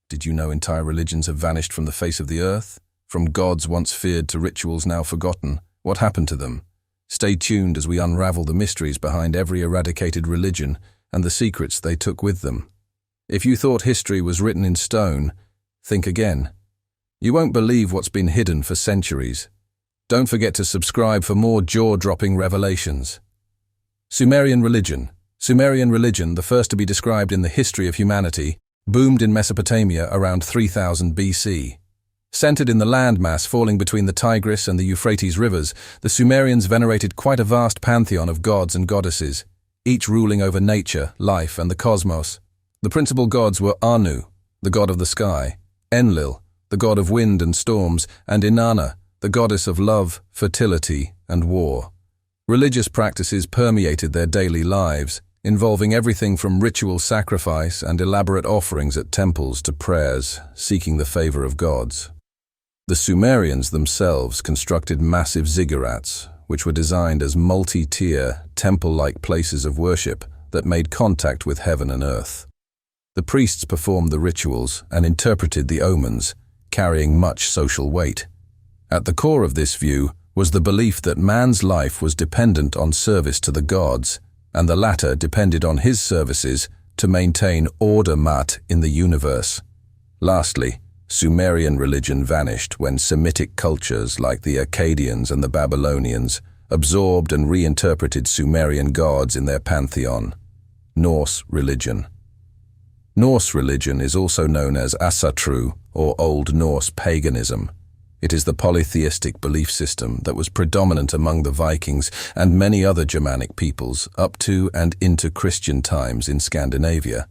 Did you know entire religions have vanished from the face of the earth? From gods once feared to rituals now forgotten. What happened to them? Stay tuned as we unravel the mysteries behind every eradicated religion and the secrets they took with them. If you thought history was written in stone, think again. You won't believe what's been hidden for centuries. Don't forget to subscribe for more jaw-dropping revelations. Sumerian religion. Sumerian religion, the first to be described in the history of humanity, boomed in Mesopotamia around 3000 BC. Centered in the landmass falling between the Tigris and the Euphrates rivers, the Sumerians venerated quite a vast pantheon of gods and goddesses, each ruling over nature, life, and the cosmos. The principal gods were Anu, the god of the sky, Enlil, the god of wind and storms, and Inanna, the goddess of love, fertility, and war. Religious practices permeated their daily lives, involving everything from ritual sacrifice and elaborate offerings at temples to prayers, seeking the favor of gods. The Sumerians themselves constructed massive ziggurats, which were designed as multi-tier, temple-like places of worship that made contact with heaven and earth. The priests performed the rituals and interpreted the omens, carrying much social weight. At the core of this view was the belief that man's life was dependent on service to the gods, and the latter depended on his services to maintain order in the universe. Lastly, Sumerian religion vanished when Semitic cultures like the Akkadians and the Babylonians absorbed and reinterpreted Sumerian gods in their pantheon. Norse religion. Norse religion is also known as Asatru or Old Norse paganism. It is the polytheistic belief system that was predominant among the Vikings and many other Germanic peoples up to and into Christian times in Scandinavia.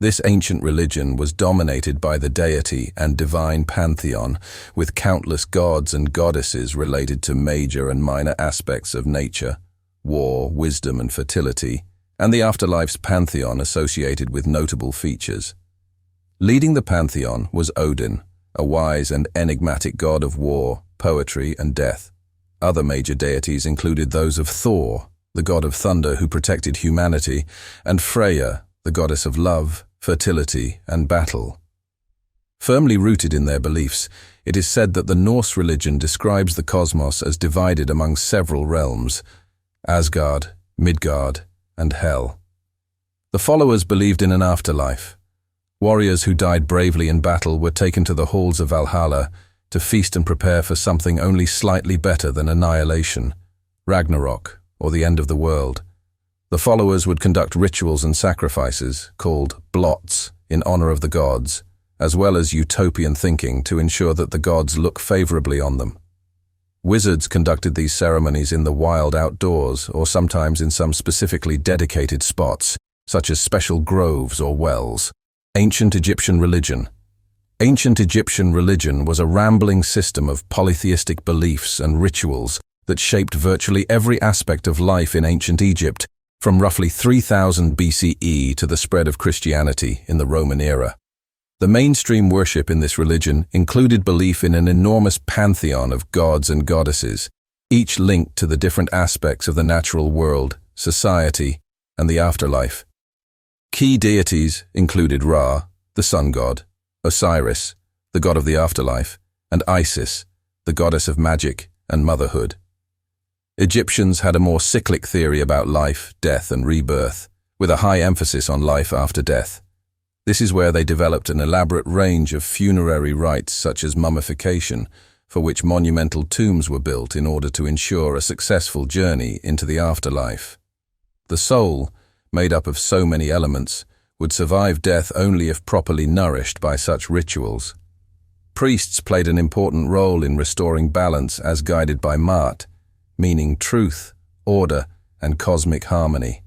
This ancient religion was dominated by the deity and divine pantheon, with countless gods and goddesses related to major and minor aspects of nature, war, wisdom, and fertility, and the afterlife's pantheon associated with notable features. Leading the pantheon was Odin, a wise and enigmatic god of war, poetry, and death. Other major deities included those of Thor, the god of thunder who protected humanity, and Freya, the goddess of love, fertility, and battle. Firmly rooted in their beliefs, it is said that the Norse religion describes the cosmos as divided among several realms: Asgard, Midgard, and Hel. The followers believed in an afterlife. Warriors who died bravely in battle were taken to the halls of Valhalla to feast and prepare for something only slightly better than annihilation, Ragnarok, or the end of the world. The followers would conduct rituals and sacrifices, called blots, in honor of the gods, as well as utopian thinking to ensure that the gods look favorably on them. Wizards conducted these ceremonies in the wild outdoors or sometimes in some specifically dedicated spots, such as special groves or wells. Ancient Egyptian religion. Ancient Egyptian religion was a rambling system of polytheistic beliefs and rituals that shaped virtually every aspect of life in ancient Egypt, from roughly 3000 BCE to the spread of Christianity in the Roman era. The mainstream worship in this religion included belief in an enormous pantheon of gods and goddesses, each linked to the different aspects of the natural world, society, and the afterlife. Key deities included Ra, the sun god, Osiris, the god of the afterlife, and Isis, the goddess of magic and motherhood. Egyptians had a more cyclic theory about life, death, and rebirth, with a high emphasis on life after death. This is where they developed an elaborate range of funerary rites such as mummification, for which monumental tombs were built in order to ensure a successful journey into the afterlife. The soul, made up of so many elements, would survive death only if properly nourished by such rituals. Priests played an important role in restoring balance as guided by Maat, meaning truth, order, and cosmic harmony.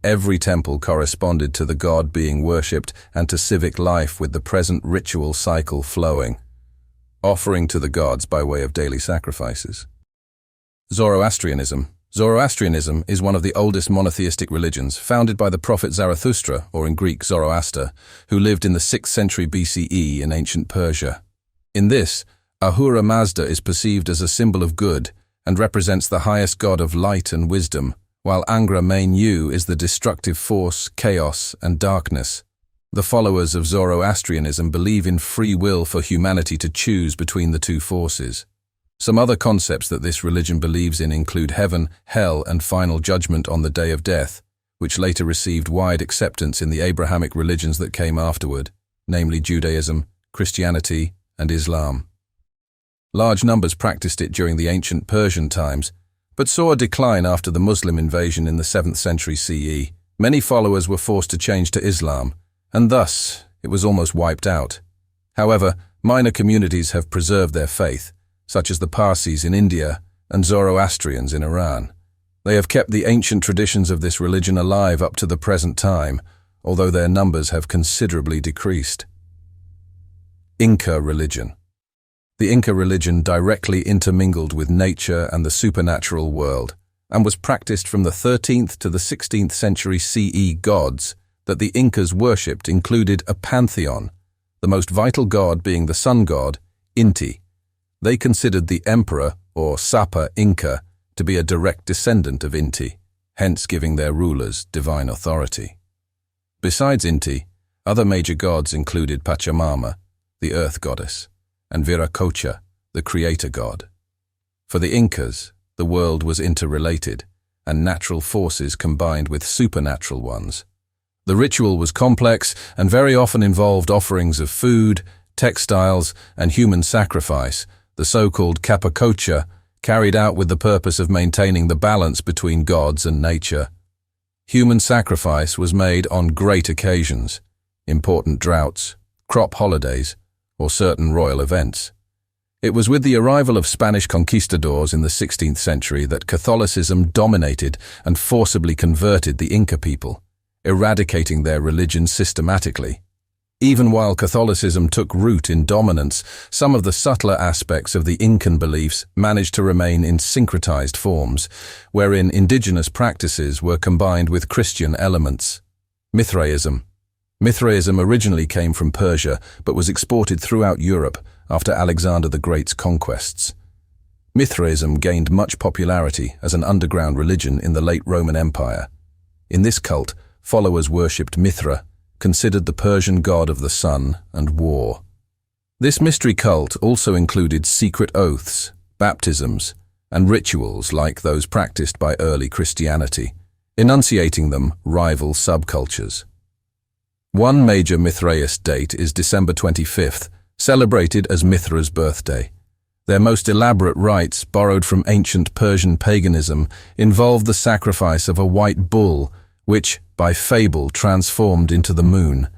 Every temple corresponded to the god being worshipped and to civic life with the present ritual cycle flowing, offering to the gods by way of daily sacrifices. Zoroastrianism. Zoroastrianism is one of the oldest monotheistic religions, founded by the prophet Zarathustra, or in Greek Zoroaster, who lived in the 6th century BCE in ancient Persia. In this, Ahura Mazda is perceived as a symbol of good and represents the highest god of light and wisdom, while Angra Mainyu is the destructive force, chaos, and darkness. The followers of Zoroastrianism believe in free will for humanity to choose between the two forces. Some other concepts that this religion believes in include heaven, hell, and final judgment on the day of death, which later received wide acceptance in the Abrahamic religions that came afterward, namely Judaism, Christianity, and Islam. Large numbers practiced it during the ancient Persian times, but saw a decline after the Muslim invasion in the 7th century CE. Many followers were forced to change to Islam, and thus it was almost wiped out. However, minor communities have preserved their faith, such as the Parsis in India and Zoroastrians in Iran. They have kept the ancient traditions of this religion alive up to the present time, although their numbers have considerably decreased. Inca Religion. The Inca religion directly intermingled with nature and the supernatural world, and was practiced from the 13th to the 16th century CE. Gods that the Incas worshipped included a pantheon, the most vital god being the sun god, Inti. They considered the emperor, or Sapa Inca, to be a direct descendant of Inti, hence giving their rulers divine authority. Besides Inti, other major gods included Pachamama, the earth goddess, and Viracocha, the creator god. For the Incas, the world was interrelated, and natural forces combined with supernatural ones. The ritual was complex and very often involved offerings of food, textiles, and human sacrifice, the so-called capacocha, carried out with the purpose of maintaining the balance between gods and nature. Human sacrifice was made on great occasions, important droughts, crop holidays, or certain royal events. It was with the arrival of Spanish conquistadors in the 16th century that Catholicism dominated and forcibly converted the Inca people, eradicating their religion systematically. Even while Catholicism took root in dominance, some of the subtler aspects of the Incan beliefs managed to remain in syncretized forms, wherein indigenous practices were combined with Christian elements. Mithraism. Mithraism originally came from Persia, but was exported throughout Europe after Alexander the Great's conquests. Mithraism gained much popularity as an underground religion in the late Roman Empire. In this cult, followers worshipped Mithra, considered the Persian god of the sun and war. This mystery cult also included secret oaths, baptisms, and rituals like those practiced by early Christianity, enunciating them rival subcultures. One major Mithraist date is December 25th, celebrated as Mithra's birthday. Their most elaborate rites, borrowed from ancient Persian paganism, involved the sacrifice of a white bull, which, by fable, transformed into the moon.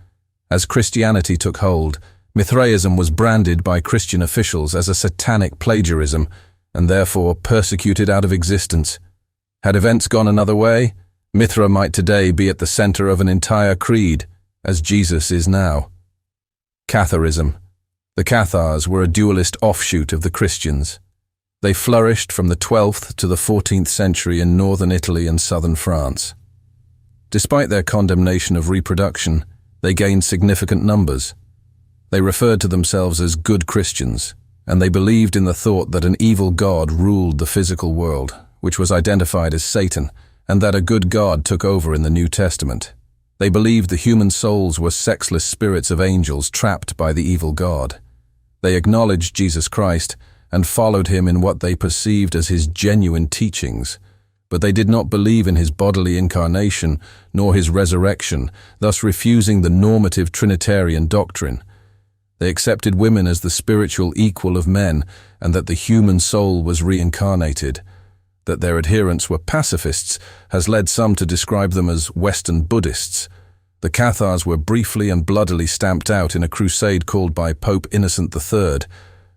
As Christianity took hold, Mithraism was branded by Christian officials as a satanic plagiarism, and therefore persecuted out of existence. Had events gone another way, Mithra might today be at the center of an entire creed, as Jesus is now. Catharism. The Cathars were a dualist offshoot of the Christians. They flourished from the 12th to the 14th century in northern Italy and southern France. Despite their condemnation of reproduction, they gained significant numbers. They referred to themselves as good Christians, and they believed in the thought that an evil god ruled the physical world, which was identified as Satan, and that a good God took over in the New Testament. They believed the human souls were sexless spirits of angels trapped by the evil God. They acknowledged Jesus Christ and followed him in what they perceived as his genuine teachings, but they did not believe in his bodily incarnation nor his resurrection, thus refusing the normative Trinitarian doctrine. They accepted women as the spiritual equal of men and that the human soul was reincarnated. That their adherents were pacifists has led some to describe them as Western Buddhists. The Cathars were briefly and bloodily stamped out in a crusade called by Pope Innocent III.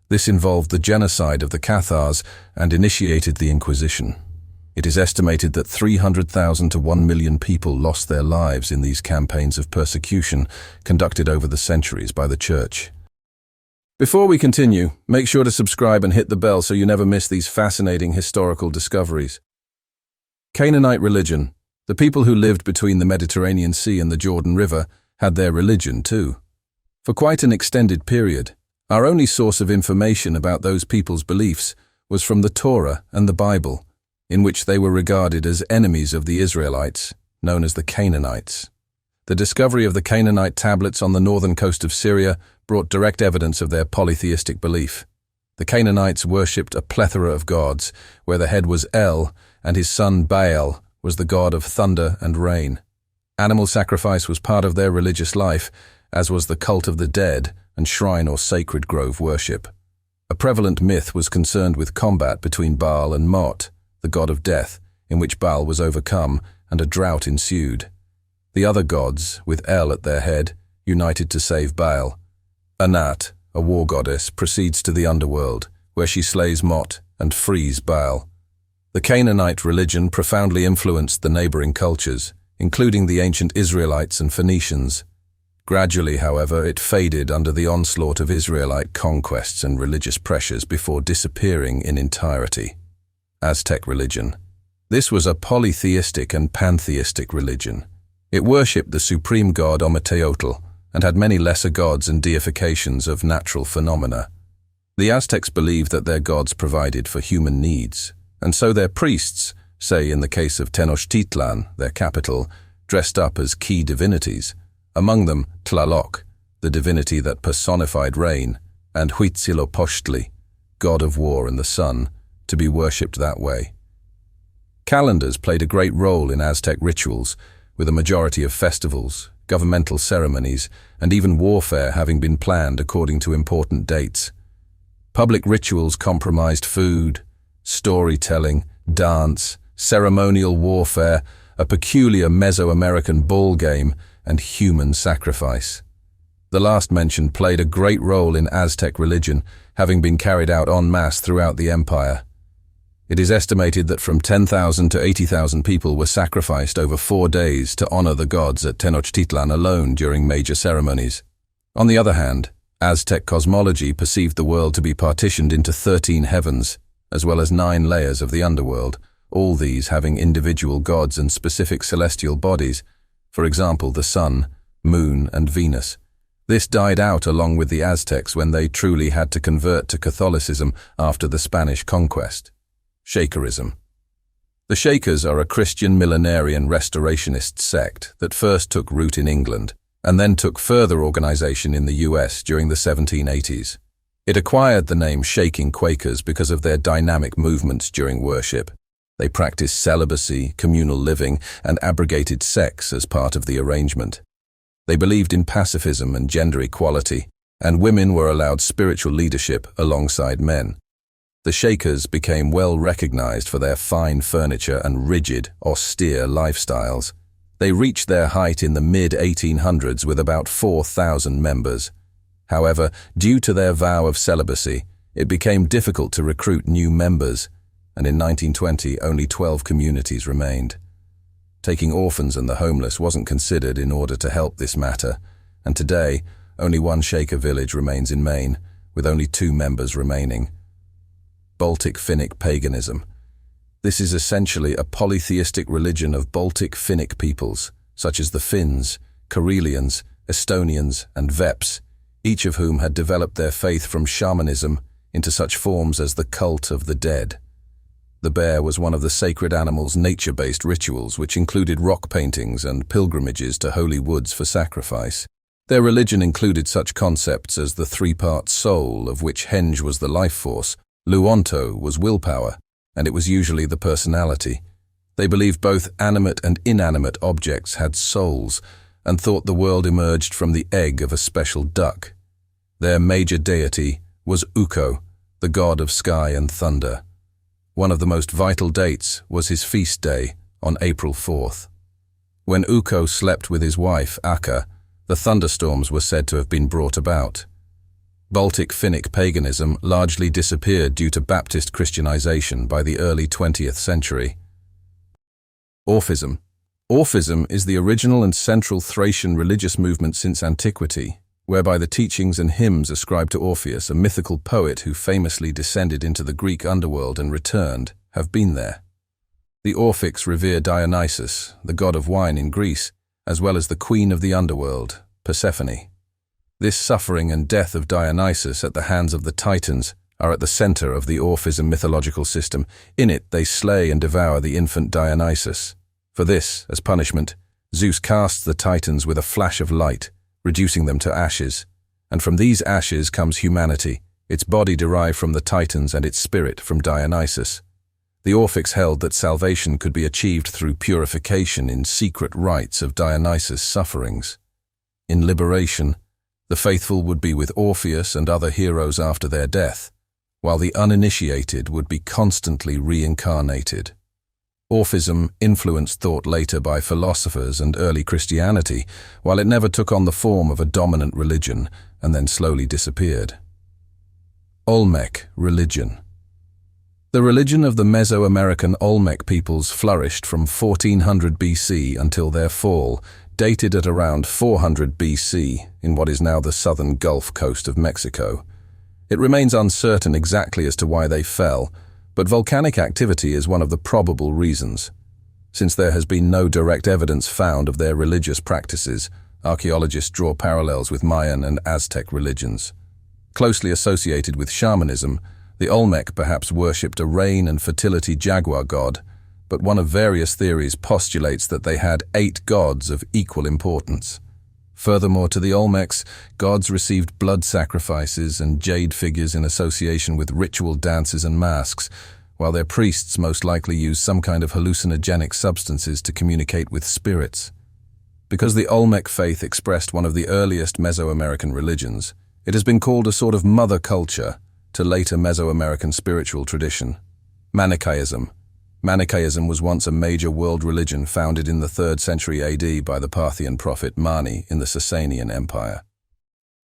This involved the genocide of the Cathars and initiated the Inquisition. It is estimated that 300,000 to 1 million people lost their lives in these campaigns of persecution conducted over the centuries by the Church. Before we continue, make sure to subscribe and hit the bell so you never miss these fascinating historical discoveries. Canaanite religion. The people who lived between the Mediterranean Sea and the Jordan River had their religion too. For quite an extended period, our only source of information about those people's beliefs was from the Torah and the Bible, in which they were regarded as enemies of the Israelites, known as the Canaanites. The discovery of the Canaanite tablets on the northern coast of Syria brought direct evidence of their polytheistic belief. The Canaanites worshipped a plethora of gods, where the head was El, and his son Baal was the god of thunder and rain. Animal sacrifice was part of their religious life, as was the cult of the dead and shrine or sacred grove worship. A prevalent myth was concerned with combat between Baal and Mot, the god of death, in which Baal was overcome and a drought ensued. The other gods, with El at their head, united to save Baal. Anat, a war goddess, proceeds to the underworld, where she slays Mot and frees Baal. The Canaanite religion profoundly influenced the neighboring cultures, including the ancient Israelites and Phoenicians. Gradually, however, it faded under the onslaught of Israelite conquests and religious pressures before disappearing in entirety. Aztec religion. This was a polytheistic and pantheistic religion. It worshipped the supreme god Ometeotl and had many lesser gods and deifications of natural phenomena. The Aztecs believed that their gods provided for human needs, and so their priests, say in the case of Tenochtitlan, their capital, dressed up as key divinities, among them Tlaloc, the divinity that personified rain, and Huitzilopochtli, god of war and the sun, to be worshipped that way. Calendars played a great role in Aztec rituals, with a majority of festivals, governmental ceremonies, and even warfare having been planned according to important dates. Public rituals comprised food, storytelling, dance, ceremonial warfare, a peculiar Mesoamerican ball game, and human sacrifice. The last mentioned played a great role in Aztec religion, having been carried out en masse throughout the empire. It is estimated that from 10,000 to 80,000 people were sacrificed over 4 days to honor the gods at Tenochtitlan alone during major ceremonies. On the other hand, Aztec cosmology perceived the world to be partitioned into 13 heavens, as well as 9 layers of the underworld, all these having individual gods and specific celestial bodies, for example the sun, moon, and Venus. This died out along with the Aztecs when they truly had to convert to Catholicism after the Spanish conquest. Shakerism. The Shakers are a Christian millenarian restorationist sect that first took root in England and then took further organization in the US during the 1780s. It acquired the name Shaking Quakers because of their dynamic movements during worship. They practiced celibacy, communal living, and abrogated sex as part of the arrangement. They believed in pacifism and gender equality, and women were allowed spiritual leadership alongside men. The Shakers became well recognized for their fine furniture and rigid, austere lifestyles. They reached their height in the mid-1800s with about 4,000 members. However, due to their vow of celibacy, it became difficult to recruit new members, and in 1920 only 12 communities remained. Taking orphans and the homeless wasn't considered in order to help this matter, and today only one Shaker village remains in Maine, with only 2 members remaining. Baltic Finic Paganism. This is essentially a polytheistic religion of Baltic Finic peoples, such as the Finns, Karelians, Estonians, and Veps, each of whom had developed their faith from shamanism into such forms as the cult of the dead. The bear was one of the sacred animals' nature-based rituals, which included rock paintings and pilgrimages to holy woods for sacrifice. Their religion included such concepts as the 3-part soul, of which Henge was the life force, Luonto was willpower, and it was usually the personality. They believed both animate and inanimate objects had souls, and thought the world emerged from the egg of a special duck. Their major deity was Ukko, the god of sky and thunder. One of the most vital dates was his feast day on April 4th. When Ukko slept with his wife, Akka, the thunderstorms were said to have been brought about. Baltic Finic paganism largely disappeared due to Baptist Christianization by the early 20th century. Orphism. Orphism is the original and central Thracian religious movement since antiquity, whereby the teachings and hymns ascribed to Orpheus, a mythical poet who famously descended into the Greek underworld and returned, have been there. The Orphics revere Dionysus, the god of wine in Greece, as well as the queen of the underworld, Persephone. This suffering and death of Dionysus at the hands of the Titans are at the center of the Orphism mythological system. In it, they slay and devour the infant Dionysus. For this, as punishment, Zeus casts the Titans with a flash of light, reducing them to ashes. And from these ashes comes humanity, its body derived from the Titans and its spirit from Dionysus. The Orphics held that salvation could be achieved through purification in secret rites of Dionysus' sufferings. In liberation, the faithful would be with Orpheus and other heroes after their death, while the uninitiated would be constantly reincarnated. Orphism influenced thought later by philosophers and early Christianity, while it never took on the form of a dominant religion and then slowly disappeared. Olmec Religion. The religion of the Mesoamerican Olmec peoples flourished from 1400 BC until their fall, dated at around 400 BC in what is now the southern Gulf Coast of Mexico. It remains uncertain exactly as to why they fell, but volcanic activity is one of the probable reasons. Since there has been no direct evidence found of their religious practices, archaeologists draw parallels with Mayan and Aztec religions. Closely associated with shamanism, the Olmec perhaps worshipped a rain and fertility jaguar god, but one of various theories postulates that they had 8 gods of equal importance. Furthermore, to the Olmecs, gods received blood sacrifices and jade figures in association with ritual dances and masks, while their priests most likely used some kind of hallucinogenic substances to communicate with spirits. Because the Olmec faith expressed one of the earliest Mesoamerican religions, it has been called a sort of mother culture to later Mesoamerican spiritual tradition. Manichaeism. Manichaeism was once a major world religion founded in the 3rd century AD by the Parthian prophet Mani in the Sasanian Empire.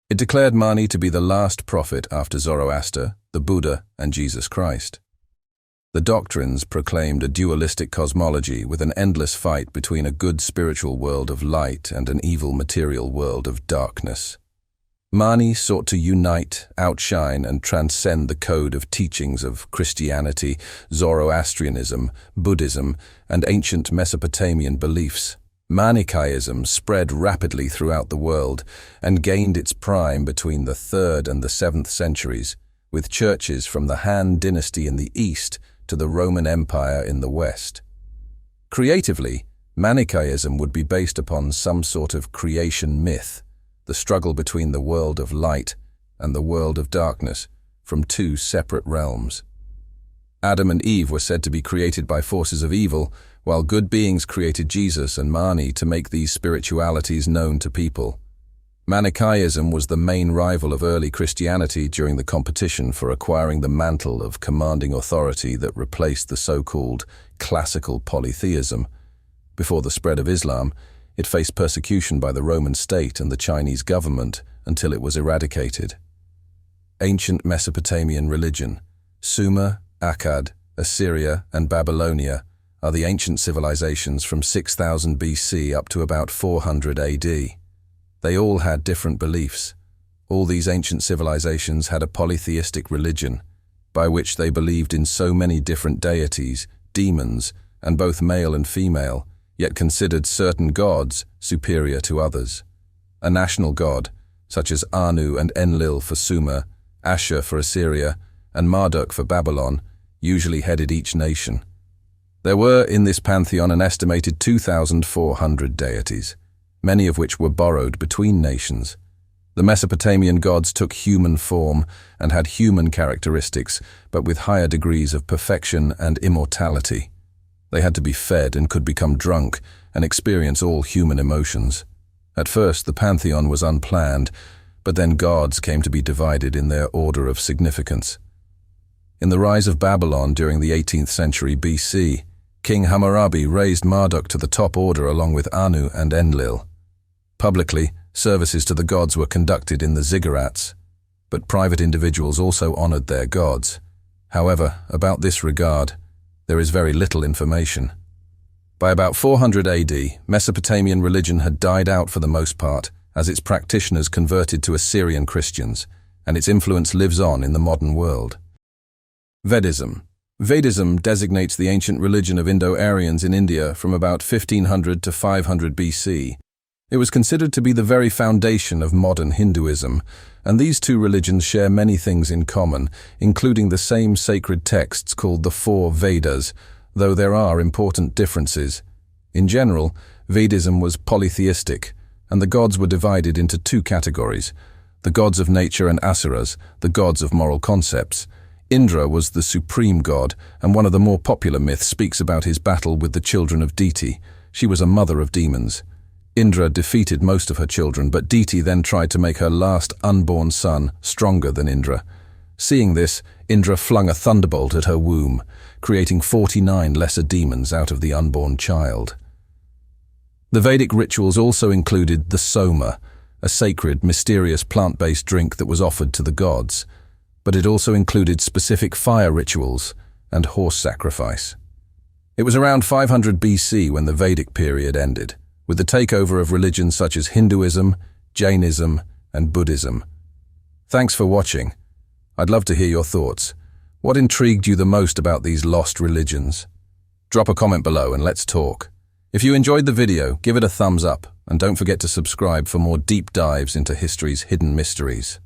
It declared Mani to be the last prophet after Zoroaster, the Buddha, and Jesus Christ. The doctrines proclaimed a dualistic cosmology with an endless fight between a good spiritual world of light and an evil material world of darkness. Mani sought to unite, outshine, and transcend the code of teachings of Christianity, Zoroastrianism, Buddhism, and ancient Mesopotamian beliefs. Manichaeism spread rapidly throughout the world and gained its prime between the 3rd and the 7th centuries, with churches from the Han dynasty in the east to the Roman Empire in the west. Creatively, Manichaeism would be based upon some sort of creation myth, the struggle between the world of light and the world of darkness, from 2 separate realms. Adam and Eve were said to be created by forces of evil, while good beings created Jesus and Mani to make these spiritualities known to people. Manichaeism was the main rival of early Christianity during the competition for acquiring the mantle of commanding authority that replaced the so-called classical polytheism. Before the spread of Islam, it faced persecution by the Roman state and the Chinese government until it was eradicated. Ancient Mesopotamian religion. Sumer, Akkad, Assyria, and Babylonia are the ancient civilizations from 6000 BC up to about 400 AD. They all had different beliefs. All these ancient civilizations had a polytheistic religion, by which they believed in so many different deities, demons, and both male and female, yet considered certain gods superior to others. A national god, such as Anu and Enlil for Sumer, Ashur for Assyria, and Marduk for Babylon, usually headed each nation. There were in this pantheon an estimated 2,400 deities, many of which were borrowed between nations. The Mesopotamian gods took human form and had human characteristics, but with higher degrees of perfection and immortality. They had to be fed and could become drunk and experience all human emotions. At first, the pantheon was unplanned, but then gods came to be divided in their order of significance. In the rise of Babylon during the 18th century BC, King Hammurabi raised Marduk to the top order along with Anu and Enlil. Publicly, services to the gods were conducted in the ziggurats, but private individuals also honored their gods. However, about this regard, there is very little information. By about 400 AD, Mesopotamian religion had died out for the most part, as its practitioners converted to Assyrian Christians, and its influence lives on in the modern world. Vedism. Vedism designates the ancient religion of Indo-Aryans in India from about 1500 to 500 BC. It was considered to be the very foundation of modern Hinduism, and these two religions share many things in common, including the same sacred texts called the 4 Vedas, though there are important differences. In general, Vedism was polytheistic, and the gods were divided into two categories: the gods of nature and asuras, the gods of moral concepts. Indra was the supreme god, and one of the more popular myths speaks about his battle with the children of Diti. She was a mother of demons. Indra defeated most of her children, but Diti then tried to make her last unborn son stronger than Indra. Seeing this, Indra flung a thunderbolt at her womb, creating 49 lesser demons out of the unborn child. The Vedic rituals also included the soma, a sacred, mysterious plant-based drink that was offered to the gods, but it also included specific fire rituals and horse sacrifice. It was around 500 BC when the Vedic period ended, with the takeover of religions such as Hinduism, Jainism, and Buddhism. Thanks for watching. I'd love to hear your thoughts. What intrigued you the most about these lost religions? Drop a comment below and let's talk. If you enjoyed the video, give it a thumbs up, and don't forget to subscribe for more deep dives into history's hidden mysteries.